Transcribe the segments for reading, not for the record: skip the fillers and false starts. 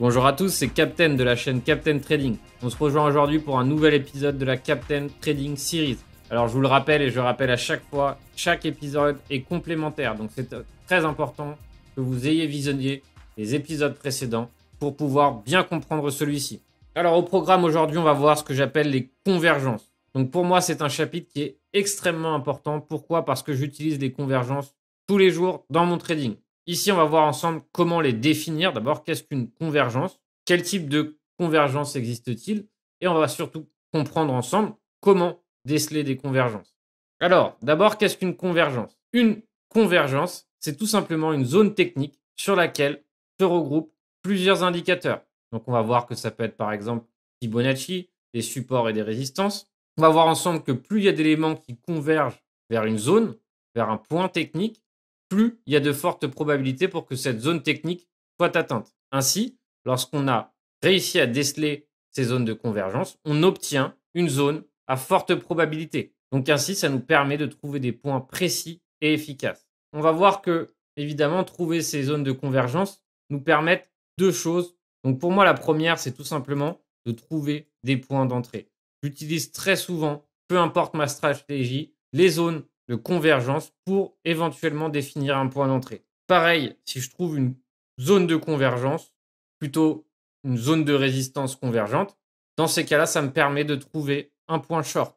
Bonjour à tous, c'est Captain de la chaîne Captain Trading. On se rejoint aujourd'hui pour un nouvel épisode de la Captain Trading Series. Alors je vous le rappelle et je rappelle à chaque fois, chaque épisode est complémentaire. Donc c'est très important que vous ayez visionné les épisodes précédents pour pouvoir bien comprendre celui-ci. Alors au programme aujourd'hui, on va voir ce que j'appelle les convergences. Donc pour moi, c'est un chapitre qui est extrêmement important. Pourquoi? Parce que j'utilise les convergences tous les jours dans mon trading. Ici, on va voir ensemble comment les définir. D'abord, qu'est-ce qu'une convergence? Quel type de convergence existe-t-il? Et on va surtout comprendre ensemble comment déceler des convergences. Alors, d'abord, qu'est-ce qu'une convergence? Une convergence, c'est tout simplement une zone technique sur laquelle se regroupent plusieurs indicateurs. Donc, on va voir que ça peut être par exemple Fibonacci, des supports et des résistances. On va voir ensemble que plus il y a d'éléments qui convergent vers une zone, vers un point technique, plus il y a de fortes probabilités pour que cette zone technique soit atteinte. Ainsi, lorsqu'on a réussi à déceler ces zones de convergence, on obtient une zone à forte probabilité. Donc ainsi, ça nous permet de trouver des points précis et efficaces. On va voir que, évidemment, trouver ces zones de convergence nous permettent deux choses. Donc pour moi, la première, c'est tout simplement de trouver des points d'entrée. J'utilise très souvent, peu importe ma stratégie, les zones de convergence pour éventuellement définir un point d'entrée. Pareil, si je trouve une zone de convergence, plutôt une zone de résistance convergente, dans ces cas-là, ça me permet de trouver un point short.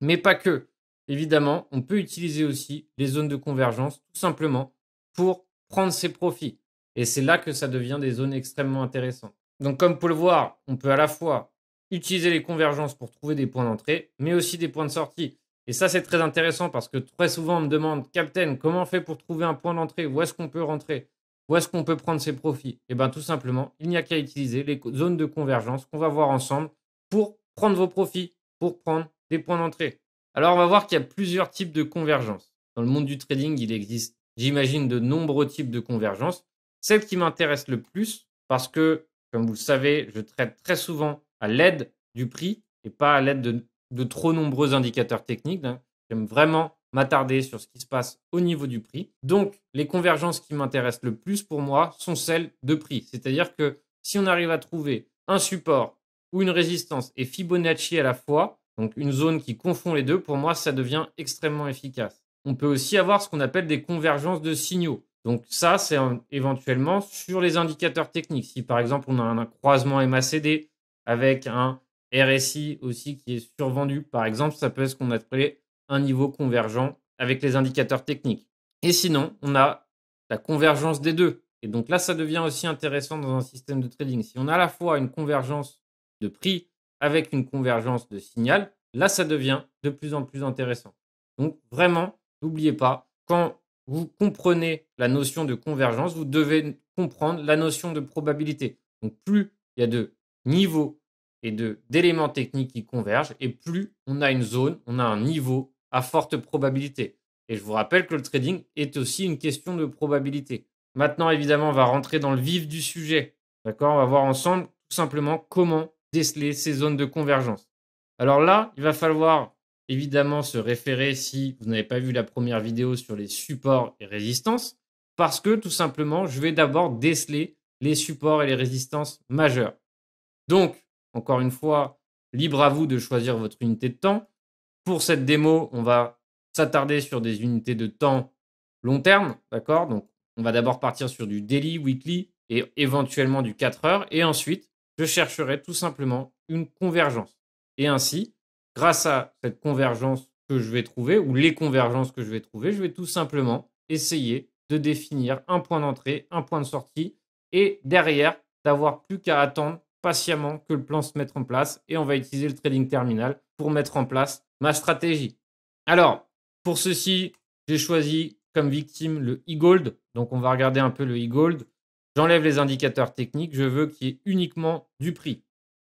Mais pas que. Évidemment, on peut utiliser aussi les zones de convergence tout simplement pour prendre ses profits. Et c'est là que ça devient des zones extrêmement intéressantes. Donc comme pour le voir, on peut à la fois utiliser les convergences pour trouver des points d'entrée, mais aussi des points de sortie. Et ça, c'est très intéressant parce que très souvent, on me demande, Captain, comment on fait pour trouver un point d'entrée? Où est-ce qu'on peut rentrer? Où est-ce qu'on peut prendre ses profits? Et bien, tout simplement, il n'y a qu'à utiliser les zones de convergence qu'on va voir ensemble pour prendre vos profits, pour prendre des points d'entrée. Alors, on va voir qu'il y a plusieurs types de convergence. Dans le monde du trading, il existe, j'imagine, de nombreux types de convergence. Celle qui m'intéresse le plus, parce que, comme vous le savez, je traite très souvent à l'aide du prix et pas à l'aide de trop nombreux indicateurs techniques. J'aime vraiment m'attarder sur ce qui se passe au niveau du prix. Donc, les convergences qui m'intéressent le plus pour moi sont celles de prix. C'est-à-dire que si on arrive à trouver un support ou une résistance et Fibonacci à la fois, donc une zone qui confond les deux, pour moi, ça devient extrêmement efficace. On peut aussi avoir ce qu'on appelle des convergences de signaux. Donc ça, c'est éventuellement sur les indicateurs techniques. Si par exemple, on a un croisement MACD avec un RSI aussi qui est survendu, par exemple, ça peut être ce qu'on appelle un niveau convergent avec les indicateurs techniques. Et sinon, on a la convergence des deux. Et donc là, ça devient aussi intéressant dans un système de trading. Si on a à la fois une convergence de prix avec une convergence de signal, là, ça devient de plus en plus intéressant. Donc vraiment, n'oubliez pas, quand vous comprenez la notion de convergence, vous devez comprendre la notion de probabilité. Donc plus il y a de niveaux et d'éléments techniques qui convergent, et plus on a une zone, on a un niveau à forte probabilité. Et je vous rappelle que le trading est aussi une question de probabilité. Maintenant, évidemment, on va rentrer dans le vif du sujet. D'accord? On va voir ensemble tout simplement comment déceler ces zones de convergence. Alors là, il va falloir évidemment se référer si vous n'avez pas vu la première vidéo sur les supports et résistances, parce que tout simplement, je vais d'abord déceler les supports et les résistances majeures. Donc, encore une fois, libre à vous de choisir votre unité de temps. Pour cette démo, on va s'attarder sur des unités de temps long terme, d'accord? Donc, on va d'abord partir sur du daily, weekly et éventuellement du 4 heures. Et ensuite, je chercherai tout simplement une convergence. Et ainsi, grâce à cette convergence que je vais trouver, ou les convergences que je vais trouver, je vais tout simplement essayer de définir un point d'entrée, un point de sortie, et derrière, d'avoir plus qu'à attendre patiemment que le plan se mette en place. Et on va utiliser le trading terminal pour mettre en place ma stratégie. Alors, pour ceci, j'ai choisi comme victime le e-gold. Donc, on va regarder un peu le e-gold. J'enlève les indicateurs techniques. Je veux qu'il y ait uniquement du prix.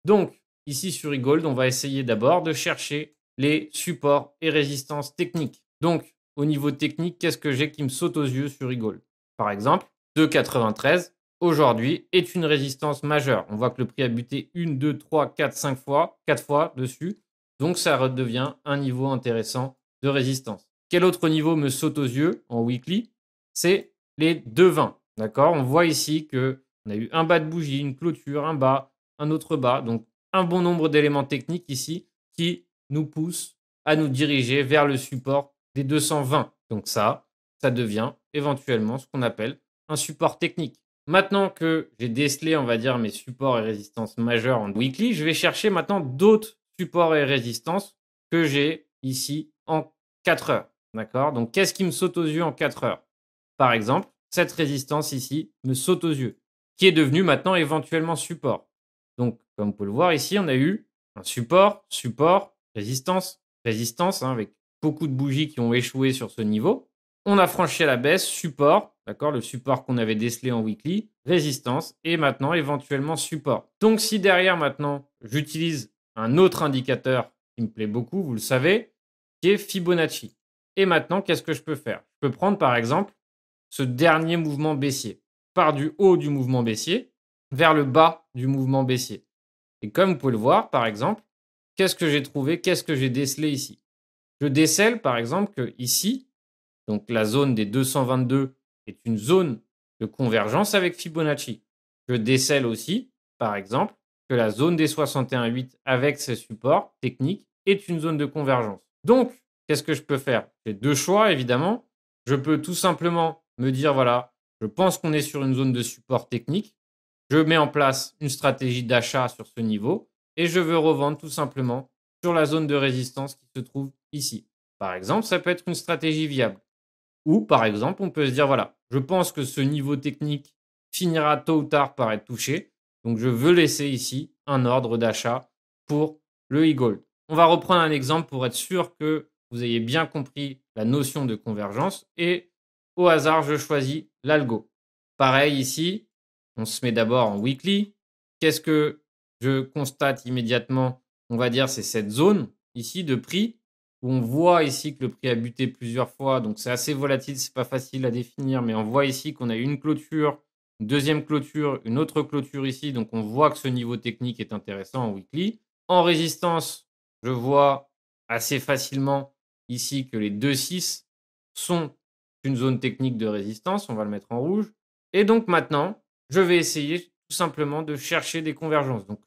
Donc, ici sur e-gold, on va essayer d'abord de chercher les supports et résistances techniques. Donc, au niveau technique, qu'est-ce que j'ai qui me saute aux yeux sur e-gold? Par exemple, 2,93 aujourd'hui est une résistance majeure. On voit que le prix a buté 1, 2, 3, 4, 5 fois, 4 fois dessus. Donc, ça redevient un niveau intéressant de résistance. Quel autre niveau me saute aux yeux en weekly? C'est les 2,20. D'accord? On voit ici que On a eu un bas de bougie, une clôture, un bas, un autre bas. Donc, un bon nombre d'éléments techniques ici qui nous poussent à nous diriger vers le support des 220. Donc ça devient éventuellement ce qu'on appelle un support technique. Maintenant que j'ai décelé, on va dire, mes supports et résistances majeures en weekly, je vais chercher maintenant d'autres supports et résistances que j'ai ici en 4 heures. D'accord? Donc, qu'est-ce qui me saute aux yeux en 4 heures? Par exemple, cette résistance ici me saute aux yeux, qui est devenue maintenant éventuellement support. Donc, comme vous pouvez le voir ici, on a eu un support, support, résistance, résistance, hein, avec beaucoup de bougies qui ont échoué sur ce niveau. On a franchi à la baisse, support, d'accord, le support qu'on avait décelé en weekly, résistance, et maintenant éventuellement support. Donc, si derrière maintenant, j'utilise un autre indicateur qui me plaît beaucoup, vous le savez, qui est Fibonacci. Et maintenant, qu'est-ce que je peux faire? Je peux prendre par exemple ce dernier mouvement baissier. Je pars du haut du mouvement baissier vers le bas du mouvement baissier. Et comme vous pouvez le voir, par exemple, qu'est-ce que j'ai trouvé? Qu'est-ce que j'ai décelé ici? Je décèle, par exemple, que ici, donc la zone des 222 est une zone de convergence avec Fibonacci. Je décèle aussi, par exemple, que la zone des 61,8 avec ses supports techniques est une zone de convergence. Donc, qu'est-ce que je peux faire? J'ai deux choix, évidemment. Je peux tout simplement me dire, voilà, je pense qu'on est sur une zone de support technique. Je mets en place une stratégie d'achat sur ce niveau et je veux revendre tout simplement sur la zone de résistance qui se trouve ici. Par exemple, ça peut être une stratégie viable. Ou par exemple, on peut se dire, voilà, je pense que ce niveau technique finira tôt ou tard par être touché. Donc, je veux laisser ici un ordre d'achat pour le e-gold. On va reprendre un exemple pour être sûr que vous ayez bien compris la notion de convergence. Et au hasard, je choisis l'algo. Pareil ici, on se met d'abord en weekly. Qu'est-ce que je constate immédiatement? On va dire c'est cette zone ici de prix où on voit ici que le prix a buté plusieurs fois. Donc c'est assez volatile, c'est pas facile à définir, mais on voit ici qu'on a une clôture, une deuxième clôture, une autre clôture ici. Donc on voit que ce niveau technique est intéressant en weekly. En résistance, je vois assez facilement ici que les 2,6 sont une zone technique de résistance. On va le mettre en rouge. Et donc maintenant, je vais essayer tout simplement de chercher des convergences. Donc,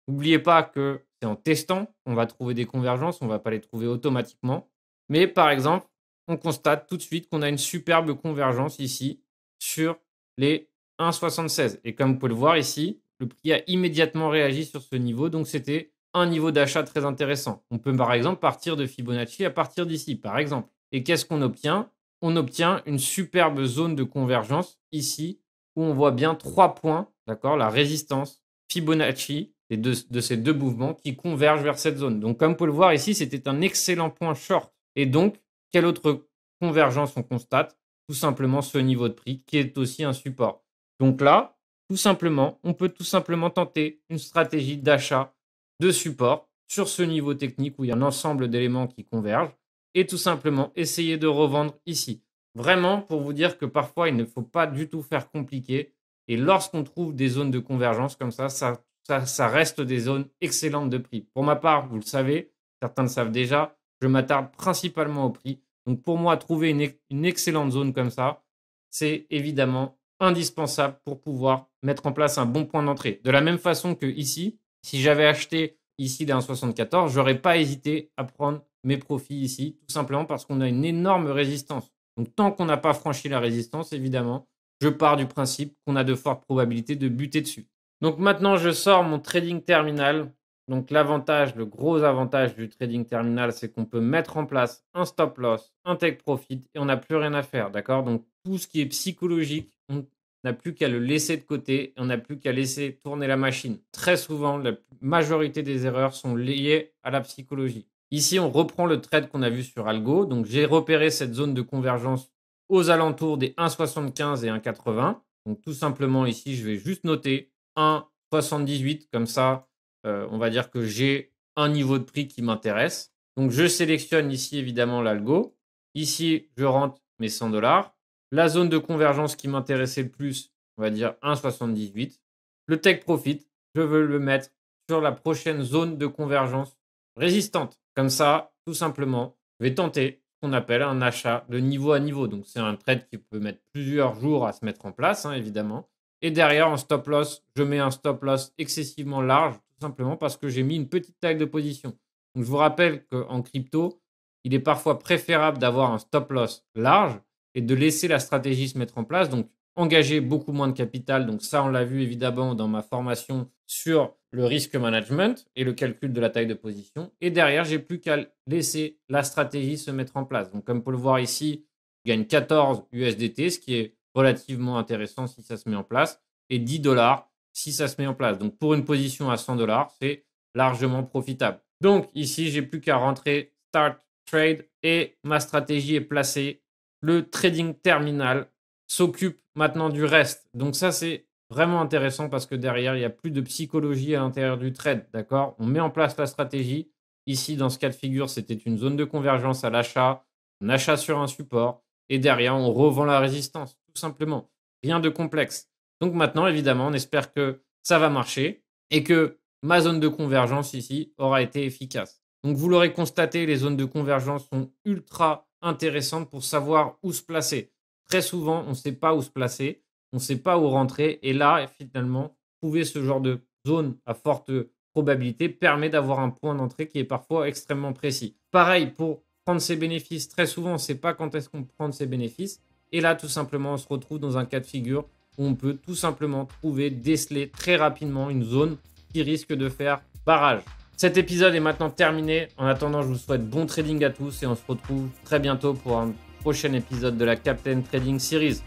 n'oubliez pas que c'est en testant qu'on va trouver des convergences, on ne va pas les trouver automatiquement. Mais par exemple, on constate tout de suite qu'on a une superbe convergence ici sur les 1,76. Et comme vous pouvez le voir ici, le prix a immédiatement réagi sur ce niveau. Donc, c'était un niveau d'achat très intéressant. On peut par exemple partir de Fibonacci à partir d'ici, par exemple. Et qu'est-ce qu'on obtient? On obtient une superbe zone de convergence ici où on voit bien 3 points, d'accord, la résistance Fibonacci de ces deux mouvements qui convergent vers cette zone. Donc, comme vous pouvez le voir ici, c'était un excellent point short. Et donc, quelle autre convergence on constate? Tout simplement ce niveau de prix qui est aussi un support. Donc là, tout simplement, on peut tout simplement tenter une stratégie d'achat de support sur ce niveau technique où il y a un ensemble d'éléments qui convergent et tout simplement essayer de revendre ici. Vraiment pour vous dire que parfois, il ne faut pas du tout faire compliqué. Et lorsqu'on trouve des zones de convergence comme ça reste des zones excellentes de prix. Pour ma part, vous le savez, certains le savent déjà, je m'attarde principalement au prix. Donc pour moi, trouver une excellente zone comme ça, c'est évidemment indispensable pour pouvoir mettre en place un bon point d'entrée. De la même façon que ici, si j'avais acheté ici d'un 74, j'aurais pas hésité à prendre mes profits ici, tout simplement parce qu'on a une énorme résistance. Donc tant qu'on n'a pas franchi la résistance, évidemment, je pars du principe qu'on a de fortes probabilités de buter dessus. Donc maintenant, je sors mon trading terminal. Donc l'avantage, le gros avantage du trading terminal, c'est qu'on peut mettre en place un stop loss, un take profit et on n'a plus rien à faire, d'accord? Donc tout ce qui est psychologique, on n'a plus qu'à le laisser de côté, on n'a plus qu'à laisser tourner la machine. Très souvent, la majorité des erreurs sont liées à la psychologie. Ici, on reprend le trade qu'on a vu sur Algo. Donc j'ai repéré cette zone de convergence aux alentours des 1,75 et 1,80. Donc tout simplement ici, je vais juste noter 1,78 comme ça. On va dire que j'ai un niveau de prix qui m'intéresse. Donc, je sélectionne ici, évidemment, l'algo. Ici, je rentre mes 100 $. La zone de convergence qui m'intéressait le plus, on va dire 1,78. Le take profit, je veux le mettre sur la prochaine zone de convergence résistante. Comme ça, tout simplement, je vais tenter ce qu'on appelle un achat de niveau à niveau. Donc, c'est un trade qui peut mettre plusieurs jours à se mettre en place, hein, évidemment. Et derrière, en stop loss, je mets un stop loss excessivement large, tout simplement parce que j'ai mis une petite taille de position. Donc, je vous rappelle qu'en crypto, il est parfois préférable d'avoir un stop loss large et de laisser la stratégie se mettre en place. Donc, engager beaucoup moins de capital. Donc, ça, on l'a vu évidemment dans ma formation sur le risk management et le calcul de la taille de position. Et derrière, j'ai plus qu'à laisser la stratégie se mettre en place. Donc, comme vous pouvez le voir ici, je gagne 14 USDT, ce qui est relativement intéressant si ça se met en place, et 10 dollars si ça se met en place. Donc, pour une position à 100 dollars, c'est largement profitable. Donc, ici, j'ai plus qu'à rentrer Start Trade et ma stratégie est placée. Le trading terminal s'occupe maintenant du reste. Donc, ça, c'est vraiment intéressant parce que derrière, il n'y a plus de psychologie à l'intérieur du trade. D'accord? On met en place la stratégie. Ici, dans ce cas de figure, c'était une zone de convergence à l'achat, un achat sur un support. Et derrière, on revend la résistance, tout simplement. Rien de complexe. Donc maintenant, évidemment, on espère que ça va marcher et que ma zone de convergence ici aura été efficace. Donc vous l'aurez constaté, les zones de convergence sont ultra intéressantes pour savoir où se placer. Très souvent, on ne sait pas où se placer, on ne sait pas où rentrer. Et là, finalement, trouver ce genre de zone à forte probabilité permet d'avoir un point d'entrée qui est parfois extrêmement précis. Pareil, pour prendre ses bénéfices, très souvent, on ne sait pas quand est-ce qu'on prend ses bénéfices. Et là, tout simplement, on se retrouve dans un cas de figure où on peut tout simplement trouver, déceler très rapidement une zone qui risque de faire barrage. Cet épisode est maintenant terminé. En attendant, je vous souhaite bon trading à tous et on se retrouve très bientôt pour un prochain épisode de la Captain Trading Series.